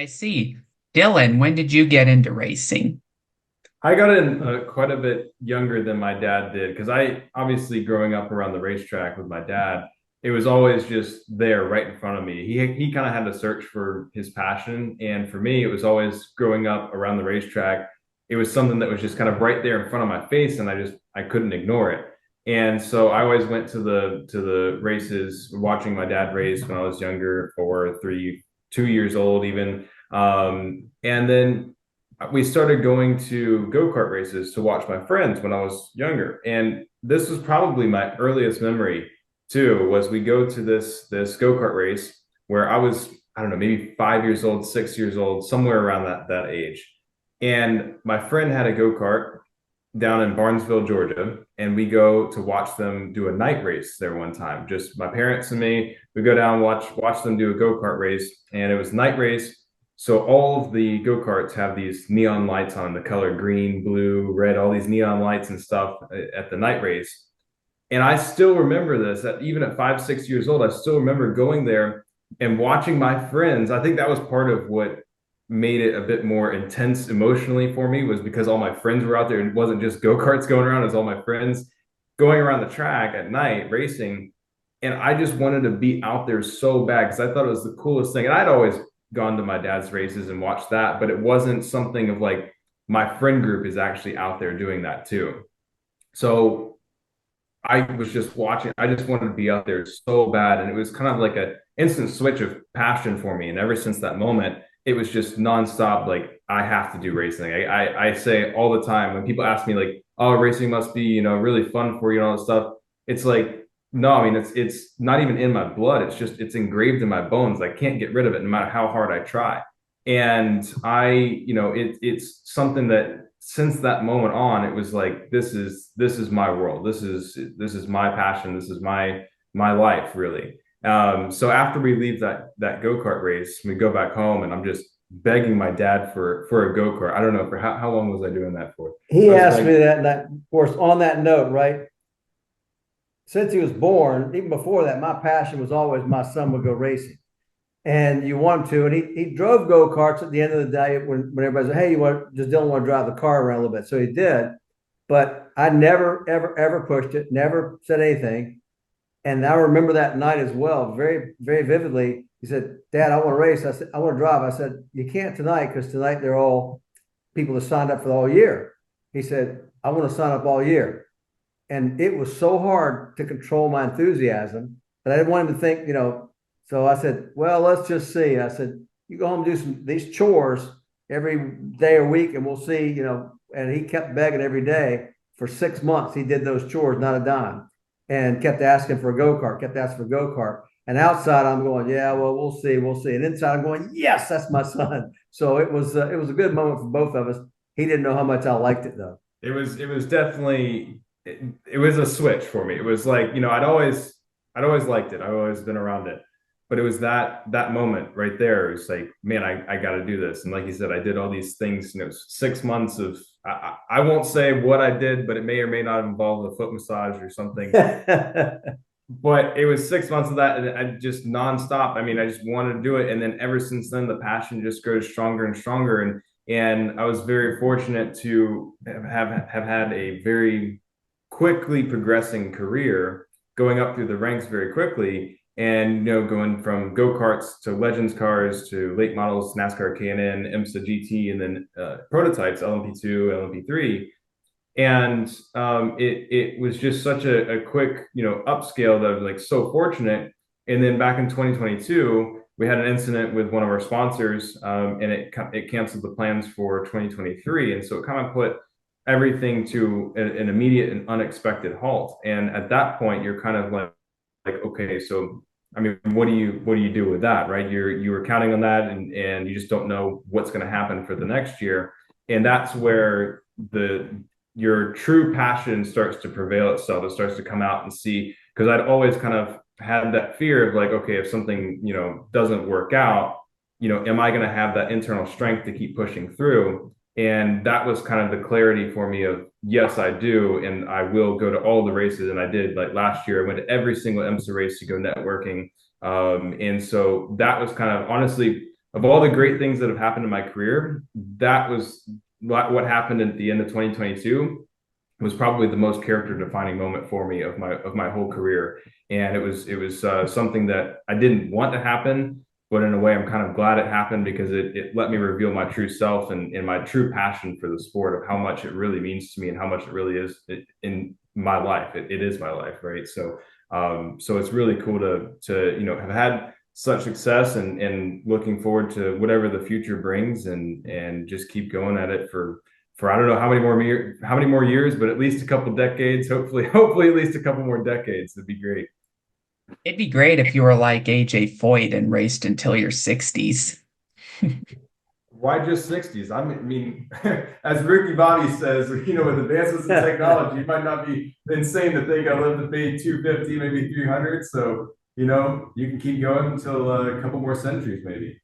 I see. Dylan, when did you get into racing? I got in quite a bit younger than my dad did because I obviously growing up around the racetrack with my dad, it was always just there right in front of me. He kind of had to search for his passion, and for me, it was always growing up around the racetrack. It was something that was just kind of right there in front of my face, and I couldn't ignore it. And so I always went to the races, watching my dad race when I was younger, or 2 years old even. And then we started going to go-kart races to watch my friends when I was younger. And this was probably my earliest memory too, was we go to this go-kart race where I don't know, maybe 5 years old, 6 years old, somewhere around that age. And my friend had a go-kart down in Barnesville, Georgia, and we go to watch them do a night race there one time. Just my parents and me, we go down watch them do a go-kart race, and it was night race. So all of the go-karts have these neon lights on, the color green, blue, red, all these neon lights and stuff at the night race. And I still remember this, that even at 5, 6 years old, I still remember going there and watching my friends. I think that was part of what made it a bit more intense emotionally for me, was because all my friends were out there. It wasn't just go-karts going around, it was all my friends going around the track at night racing. And I just wanted to be out there so bad because I thought it was the coolest thing. And I'd always gone to my dad's races and watched that, but it wasn't something of like my friend group is actually out there doing that too. So I was just watching. I just wanted to be out there so bad, and it was kind of like a instant switch of passion for me. And ever since that moment, it was just nonstop. Like I have to do racing. I say all the time when people ask me like, "Oh, racing must be really fun for you and all this stuff." It's like no, I mean it's not even in my blood. It's just it's engraved in my bones. I can't get rid of it no matter how hard I try. And it's something that since that moment on, it was like this is my world. This is my passion. This is my life, really. So after we leave that go-kart race, we go back home, and I'm just begging my dad for a go-kart. I don't know for how long was I doing that for? He I was asked me begging. that, and that, of course, on that note, right? Since he was born, even before that, my passion was always my son would go racing, and you want him to. And he drove go karts at the end of the day when everybody said, "Hey, does Dylan want to drive the car around a little bit?" So he did, but I never, ever, ever pushed it. Never said anything. And I remember that night as well, very, very vividly. He said, "Dad, I want to race." I said, "I want to drive." I said, "You can't tonight because tonight they're all people that signed up for the whole year." He said, "I want to sign up all year." And it was so hard to control my enthusiasm that I didn't want him to think. So I said, "Well, let's just see." I said, "You go home and do these chores every day or week, and we'll see." And he kept begging every day for 6 months. He did those chores, not a dime, and kept asking for a go kart, kept asking for a go kart. And outside, I'm going, "Yeah, well, we'll see, we'll see." And inside, I'm going, "Yes, that's my son." So it was a good moment for both of us. He didn't know how much I liked it though. It was definitely it was a switch for me. It was like, I'd always liked it. I've always been around it. But it was that moment right there. It was like, man, I got to do this. And like you said, I did all these things. 6 months of I won't say what I did, but it may or may not involve a foot massage or something. But it was 6 months of that, and I just nonstop. I mean, I just wanted to do it, and then ever since then, the passion just grows stronger and stronger. And I was very fortunate to have had a very quickly progressing career, going up through the ranks very quickly, and going from go-karts to legends cars to late models, NASCAR K&N, IMSA GT, and then prototypes, LMP2, LMP3. And it was just such a quick upscale that I was like so fortunate. And then back in 2022, we had an incident with one of our sponsors, and it canceled the plans for 2023. And so it kind of put everything to an immediate and unexpected halt. And at that point, you're kind of like, okay, so I mean, what do you do with that, right? You were counting on that, and you just don't know what's going to happen for the next year. And that's where the your true passion starts to prevail itself. It starts to come out and see, because I'd always kind of had that fear of like, okay, if something doesn't work out, am I going to have that internal strength to keep pushing through? And that was kind of the clarity for me of, yes, I do, and I will go to all the races. And I did. Like last year, I went to every single IMSA race to go networking. And so that was kind of honestly of all the great things that have happened in my career, that was what happened at the end of 2022 was probably the most character defining moment for me of my whole career. And it was something that I didn't want to happen, but in a way I'm kind of glad it happened, because it let me reveal my true self and my true passion for the sport, of how much it really means to me and how much it really is in my life. It is my life, right? So so it's really cool to you know, have had such success, and looking forward to whatever the future brings, and just keep going at it for I don't know how many more years, but at least a couple decades. Hopefully at least a couple more decades. That'd be great. It'd be great if you were like AJ Foyt and raced until your 60s. Why just 60s? I mean, as Ricky Bobby says, you know, with advancements in technology, it might not be insane to think I live to be 250, maybe 300. So, you know, you can keep going until a couple more centuries, maybe.